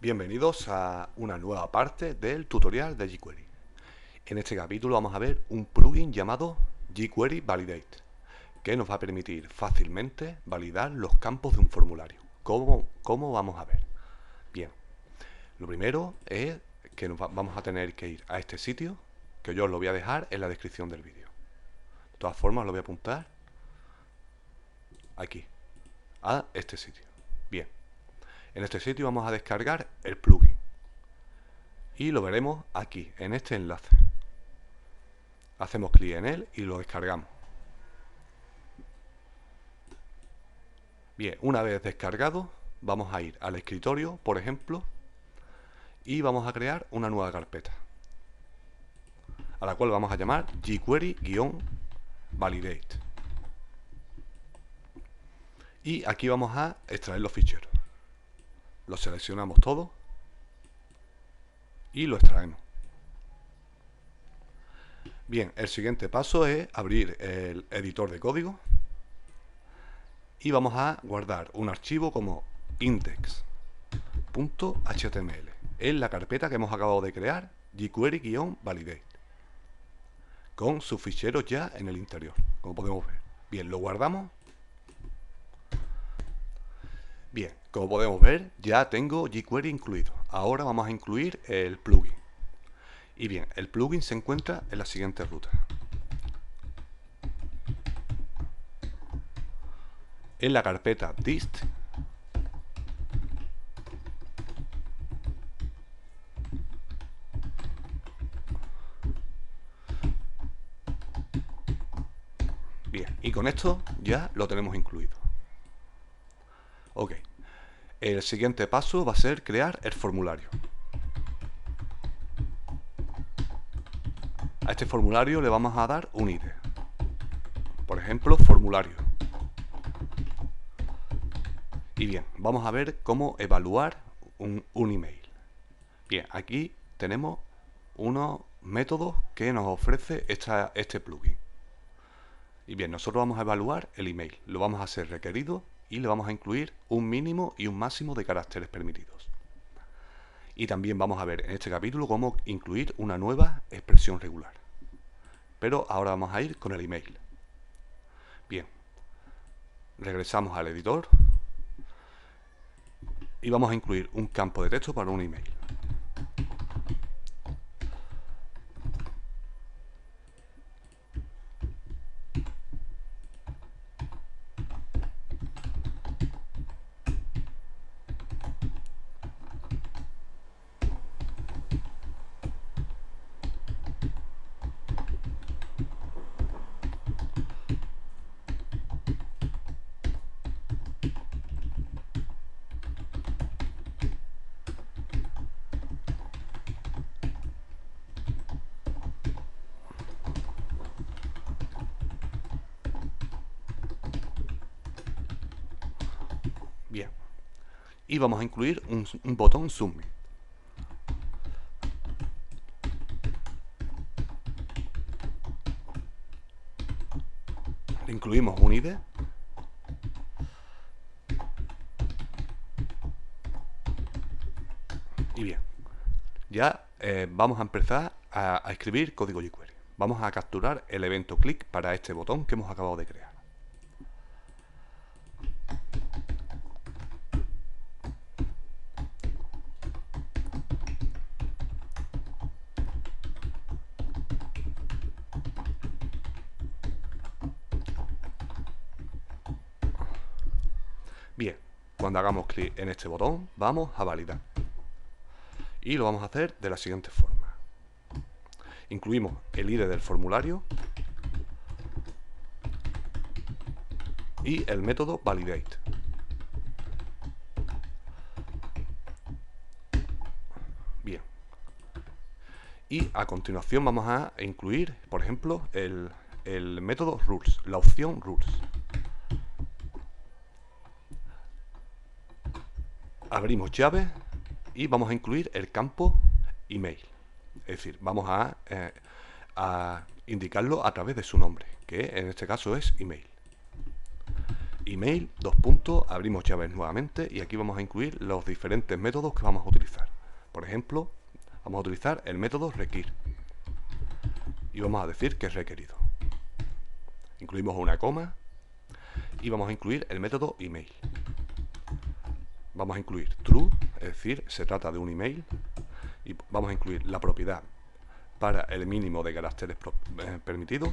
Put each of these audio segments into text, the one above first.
Bienvenidos a una nueva parte del tutorial de jQuery. En este capítulo vamos a ver un plugin llamado jQuery Validate, que nos va a permitir fácilmente validar los campos de un formulario. ¿Cómo vamos a ver? Bien, lo primero es que vamos a tener que ir a este sitio, que yo os lo voy a dejar en la descripción del vídeo. De todas formas, lo voy a apuntar aquí, a este sitio. Bien, en este sitio vamos a descargar el plugin y lo veremos aquí, en este enlace. Hacemos clic en él y lo descargamos. Bien, una vez descargado, vamos a ir al escritorio, por ejemplo, y vamos a crear una nueva carpeta, a la cual vamos a llamar jQuery-validate. Y aquí vamos a extraer los ficheros. Los seleccionamos todos y lo extraemos. Bien, el siguiente paso es abrir el editor de código y vamos a guardar un archivo como index.html en la carpeta que hemos acabado de crear, jQuery-validate, con sus ficheros ya en el interior, como podemos ver. Bien, lo guardamos. Bien, como podemos ver, ya tengo jQuery incluido. Ahora vamos a incluir el plugin. Y bien, el plugin se encuentra en la siguiente ruta. En la carpeta dist, bien, y con esto ya lo tenemos incluido. Ok, el siguiente paso va a ser crear el formulario. A este formulario le vamos a dar un ID. Por ejemplo, formulario. Y bien, vamos a ver cómo evaluar un email. Bien, aquí tenemos unos métodos que nos ofrece este plugin. Y bien, nosotros vamos a evaluar el email. Lo vamos a hacer requerido y le vamos a incluir un mínimo y un máximo de caracteres permitidos. Y también vamos a ver en este capítulo cómo incluir una nueva expresión regular. Pero ahora vamos a ir con el email. Bien, regresamos al editor y vamos a incluir un campo de texto para un email. Bien, y vamos a incluir un botón Submit. Le incluimos un ID y bien, ya vamos a empezar a escribir código jQuery. Vamos a capturar el evento click para este botón que hemos acabado de crear. Bien, cuando hagamos clic en este botón, vamos a validar. Y lo vamos a hacer de la siguiente forma. Incluimos el ID del formulario y el método validate. Bien. Y a continuación vamos a incluir, por ejemplo, el método rules, la opción rules. Abrimos llave y vamos a incluir el campo email. Es decir, vamos a indicarlo a través de su nombre, que en este caso es email. email, dos puntos, abrimos llaves nuevamente y aquí vamos a incluir los diferentes métodos que vamos a utilizar. Por ejemplo, vamos a utilizar el método require y vamos a decir que es requerido. Incluimos una coma y vamos a incluir el método email. Vamos a incluir true, es decir, se trata de un email, y vamos a incluir la propiedad para el mínimo de caracteres permitidos.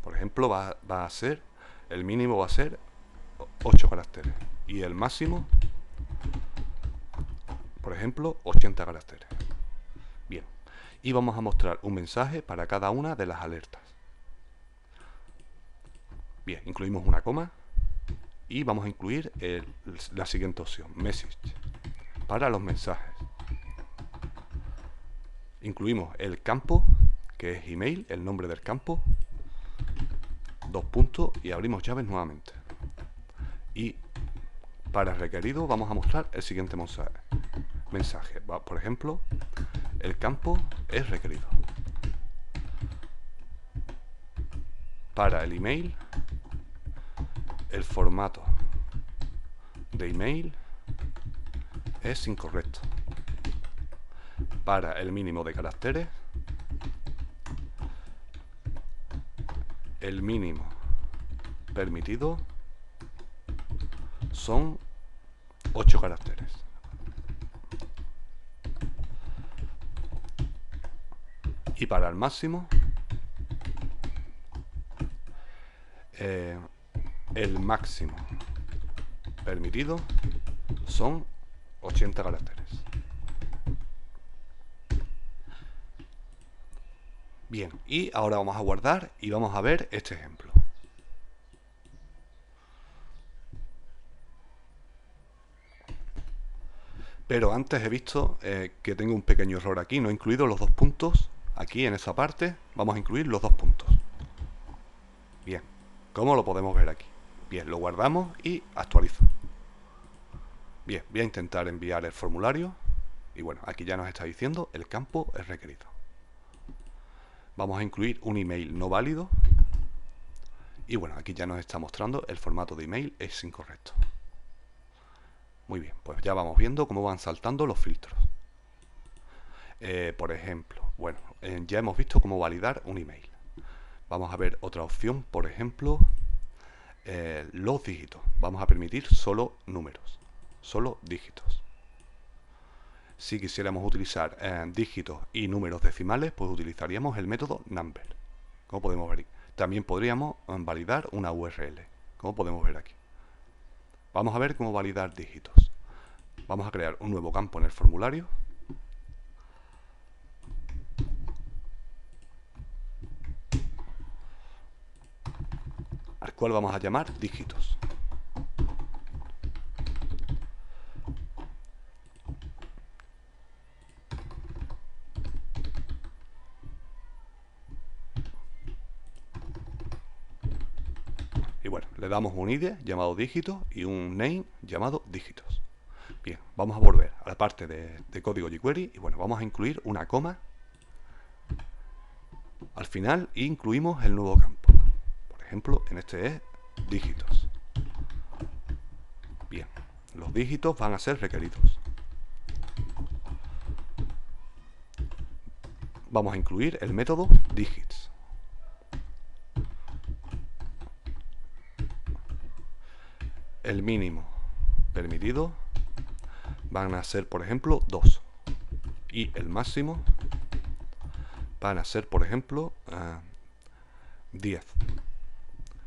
Por ejemplo, el mínimo va a ser 8 caracteres y el máximo, por ejemplo, 80 caracteres. Bien, y vamos a mostrar un mensaje para cada una de las alertas. Bien, incluimos una coma y vamos a incluir la siguiente opción, message, para los mensajes. Incluimos el campo, que es email, el nombre del campo, dos puntos y abrimos llaves nuevamente. Y para requerido vamos a mostrar el siguiente mensaje. Por ejemplo, el campo es requerido. Para el email, el formato de email es incorrecto. Para el mínimo de caracteres, el mínimo permitido son 8 caracteres. Y para el máximo, el máximo permitido son 80 caracteres. Bien, y ahora vamos a guardar y vamos a ver este ejemplo. Pero antes he visto que tengo un pequeño error aquí, no he incluido los dos puntos. Aquí en esa parte vamos a incluir los dos puntos. Bien, ¿cómo lo podemos ver aquí? Bien, lo guardamos y actualizo. Bien, voy a intentar enviar el formulario y bueno, aquí ya nos está diciendo el campo es requerido. Vamos a incluir un email no válido y bueno, aquí ya nos está mostrando el formato de email es incorrecto. Muy bien, pues ya vamos viendo cómo van saltando los filtros. Por ejemplo, bueno, ya hemos visto cómo validar un email. Vamos a ver otra opción, por ejemplo, los dígitos. Vamos a permitir solo números, solo dígitos. Si quisiéramos utilizar dígitos y números decimales, pues utilizaríamos el método number, como podemos ver. También podríamos validar una URL, como podemos ver aquí. Vamos a ver cómo validar dígitos. Vamos a crear un nuevo campo en el formulario. Al cual vamos a llamar dígitos. Y bueno, le damos un ID llamado dígitos y un name llamado dígitos. Bien, vamos a volver a la parte de código jQuery y bueno, vamos a incluir una coma al final e incluimos el nuevo campo. Por ejemplo, en este es dígitos. Bien, los dígitos van a ser requeridos. Vamos a incluir el método digits. El mínimo permitido van a ser, por ejemplo, 2. Y el máximo van a ser, por ejemplo, 10.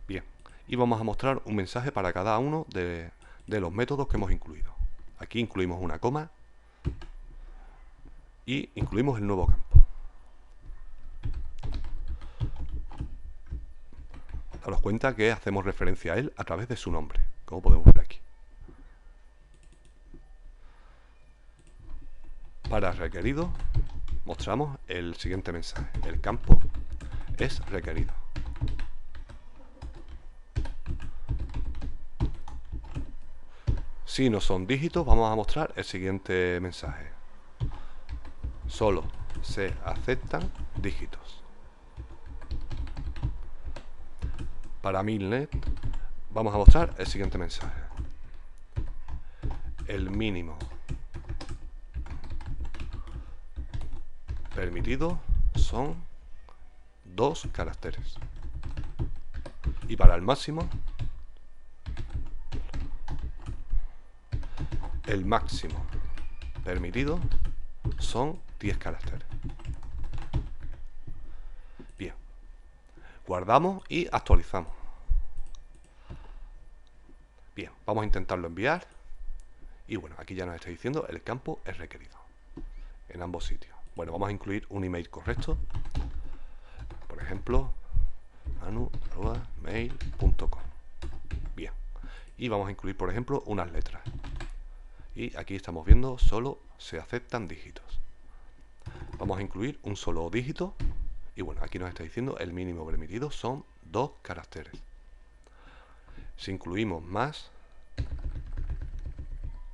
Bien, y vamos a mostrar un mensaje para cada uno de los métodos que hemos incluido. Aquí incluimos una coma y incluimos el nuevo campo. Daros cuenta que hacemos referencia a él a través de su nombre, como podemos ver aquí. Para requerido, mostramos el siguiente mensaje. El campo es requerido. Si no son dígitos, vamos a mostrar el siguiente mensaje. Solo se aceptan dígitos. Para Milnet vamos a mostrar el siguiente mensaje. El mínimo permitido son 2 caracteres. Y para el máximo, el máximo permitido son 10 caracteres. Bien. Guardamos y actualizamos. Bien, vamos a intentarlo enviar. Y bueno, aquí ya nos está diciendo el campo es requerido en ambos sitios. Bueno, vamos a incluir un email correcto. Por ejemplo, manu@mail.com. Bien. Y vamos a incluir, por ejemplo, unas letras. Y aquí estamos viendo solo se aceptan dígitos. Vamos a incluir un solo dígito. Y bueno, aquí nos está diciendo el mínimo permitido son 2 caracteres. Si incluimos más,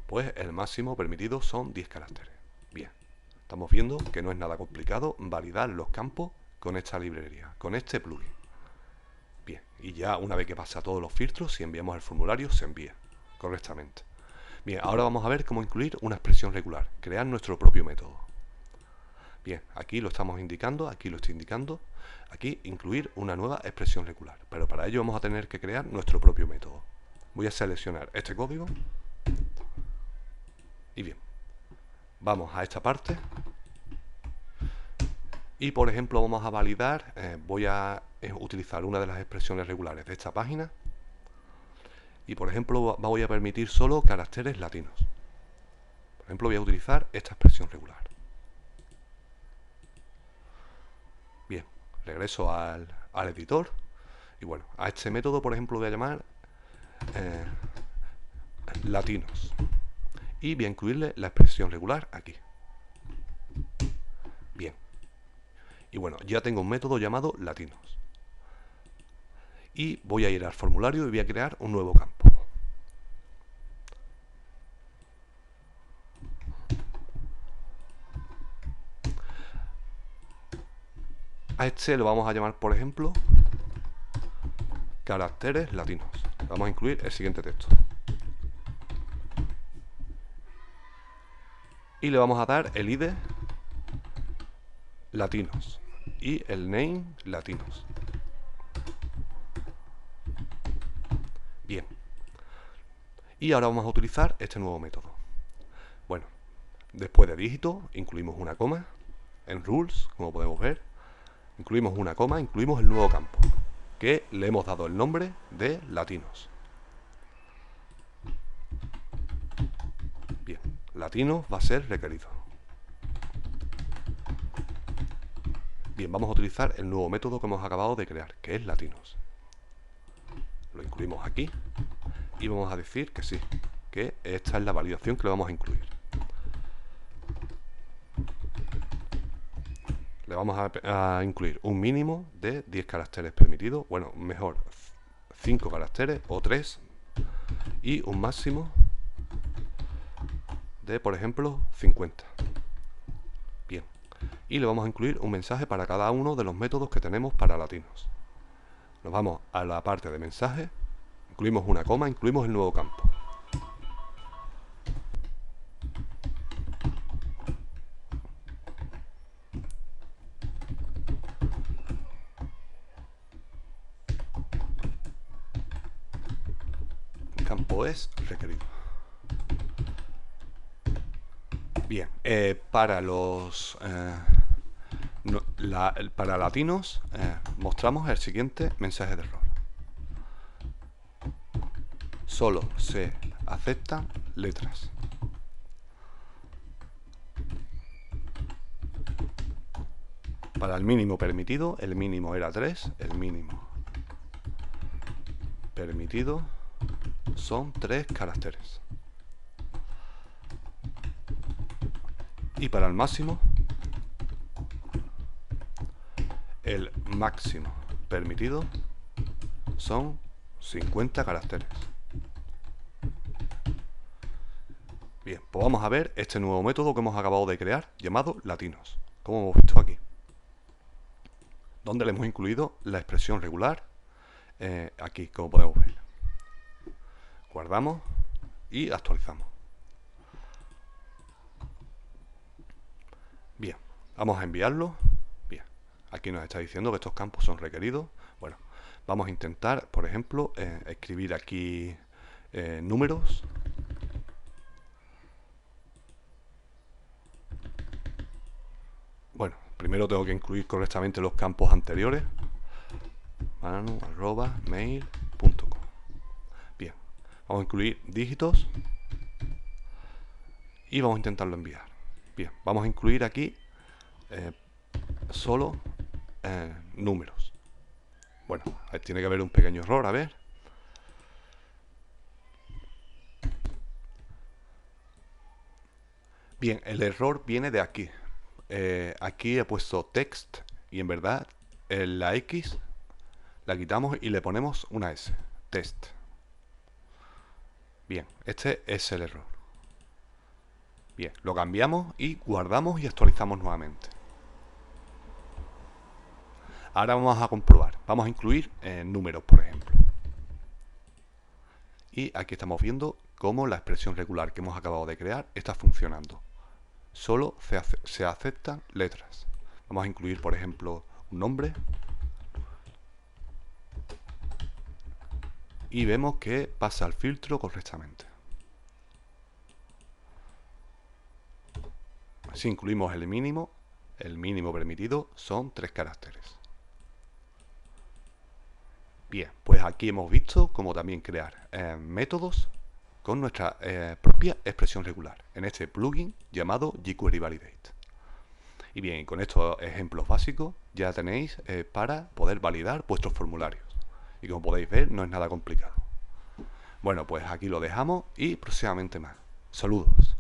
pues el máximo permitido son 10 caracteres. Bien, estamos viendo que no es nada complicado validar los campos con esta librería, con este plugin. Bien, y ya una vez que pasa todos los filtros, si enviamos el formulario, se envía correctamente. Bien, ahora vamos a ver cómo incluir una expresión regular, crear nuestro propio método. Bien, aquí lo estamos indicando, aquí lo estoy indicando, aquí incluir una nueva expresión regular, pero para ello vamos a tener que crear nuestro propio método. Voy a seleccionar este código y bien, vamos a esta parte y por ejemplo vamos a validar, voy a utilizar una de las expresiones regulares de esta página y por ejemplo voy a permitir solo caracteres latinos. Por ejemplo voy a utilizar esta expresión regular. Bien, regreso al editor y bueno, a este método por ejemplo voy a llamar latinos y voy a incluirle la expresión regular aquí. Bien, y bueno, ya tengo un método llamado latinos y voy a ir al formulario y voy a crear un nuevo campo. A este lo vamos a llamar, por ejemplo, caracteres latinos. Vamos a incluir el siguiente texto. Y le vamos a dar el ID latinos y el name latinos. Bien. Y ahora vamos a utilizar este nuevo método. Bueno, después de dígito incluimos una coma. En rules, como podemos ver, incluimos una coma, incluimos el nuevo campo, que le hemos dado el nombre de latinos. Bien, latinos va a ser requerido. Bien, vamos a utilizar el nuevo método que hemos acabado de crear, que es latinos. Lo incluimos aquí y vamos a decir que sí, que esta es la validación que le vamos a incluir. Le vamos a incluir un mínimo de 10 caracteres permitidos, bueno, mejor 5 caracteres o 3 y un máximo de, por ejemplo, 50. Bien, y le vamos a incluir un mensaje para cada uno de los métodos que tenemos para latinos. Nos vamos a la parte de mensaje, incluimos una coma, incluimos el nuevo campo. Campo es requerido. Bien, para los para latinos mostramos el siguiente mensaje de error. Solo se aceptan letras. Para el mínimo permitido, el mínimo era 3, el mínimo permitido son 3 caracteres. Y para el máximo, el máximo permitido son 50 caracteres. Bien, pues vamos a ver este nuevo método que hemos acabado de crear, llamado latinos, como hemos visto aquí, donde le hemos incluido la expresión regular aquí, como podemos ver. Guardamos y actualizamos. Bien, vamos a enviarlo. Bien, aquí nos está diciendo que estos campos son requeridos. Bueno, vamos a intentar, por ejemplo, escribir aquí números. Bueno, primero tengo que incluir correctamente los campos anteriores. manu@mail.com. Bien, vamos a incluir dígitos y vamos a intentarlo enviar. Bien, vamos a incluir aquí solo números. Bueno, ahí tiene que haber un pequeño error, a ver. Bien, el error viene de aquí. Aquí he puesto text y en verdad la X la quitamos y le ponemos una S. Test. Bien, este es el error. Bien, lo cambiamos y guardamos y actualizamos nuevamente. Ahora vamos a comprobar. Vamos a incluir números, por ejemplo. Y aquí estamos viendo cómo la expresión regular que hemos acabado de crear está funcionando. Solo se aceptan letras. Vamos a incluir, por ejemplo, un nombre. Y vemos que pasa el filtro correctamente. Si incluimos el mínimo permitido son 3 caracteres. Bien, pues aquí hemos visto cómo también crear métodos con nuestra propia expresión regular en este plugin llamado jQuery Validate. Y bien, con estos ejemplos básicos ya tenéis para poder validar vuestros formularios. Y como podéis ver, no es nada complicado. Bueno, pues aquí lo dejamos y próximamente más. Saludos.